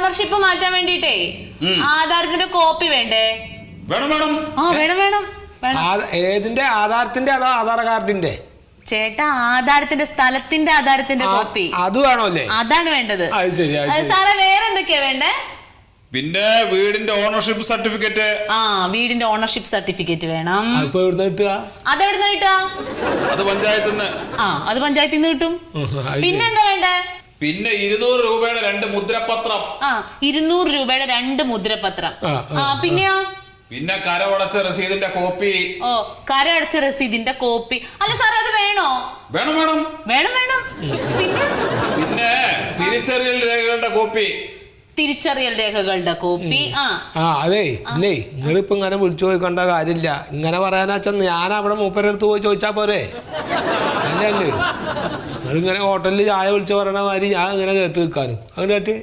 Ownership മാറ്റാൻ വേണ്ടിട്ടേ ആധാരത്തിന്റെ copy വേണ്ടേ? വേണം വേണം. ആ വേണം വേണം വേണം. ഏതിന്റെ ആധാരത്തിന്റെ അതോ ആധാർ കാർഡിന്റെ? ചേട്ടാ ആധാരത്തിന്റെ സ്ഥലത്തിന്റെ ആധാരത്തിന്റെ കോപ്പി അത് വേണോ അല്ലേ? അതാണ് വേണ്ടത്. അത് ശരി. സാറേ വേറെ എന്തൊക്കെയാ വേണ്ടേ? പിന്നെ വീടിന്റെ ഓണർഷിപ്പ് സർട്ടിഫിക്കറ്റ്. ആ വീടിന്റെ ഓണർഷിപ്പ് സർട്ടിഫിക്കറ്റ് വേണം. അതെവിടുന്ന് കിട്ടുക? അത് പഞ്ചായത്തിൽ നിന്ന്. ആ അത് പഞ്ചായത്തിൽ നിന്ന് കിട്ടും. പിന്നെ എന്താ വേണ്ടേ? പിന്നെ 200 രൂപയുടെ 2 മുദ്രപത്രം. ആ 200 രൂപയുടെ 2 മുദ്രപത്രം. പിന്നെയോ? പിന്നെ കരമടച്ച രസീതിന്റെ കോപ്പി. ഓ കരമടച്ച രസീതിന്റെ കോപ്പി. അല്ല സാറേ അത് വേണോ? വേണം വേണം വേണം വേണം. പിന്നെ തിരിച്ചറിയൽ രേഖകളുടെ കോപ്പി. തിരിച്ചറിയൽ രേഖകളുടെ കോപ്പി. അതെ ഇല്ലേ, നിങ്ങളിപ്പോ ഇങ്ങനെ വിളിച്ചു ചോദിക്കേണ്ട കാര്യമില്ല. ഇങ്ങനെ പറയാനാച്ചാ ഞാൻ അവിടെ മൂപ്പരടുത്ത് പോയി ചോദിച്ചാ പോരെ? അല്ലേ നിങ്ങളിങ്ങനെ ഹോട്ടലിൽ ചായ വിളിച്ചു പറയണ മാതിരി ഞാൻ ഇങ്ങനെ കേട്ട് നിൽക്കാനും അങ്ങനെ കേട്ട്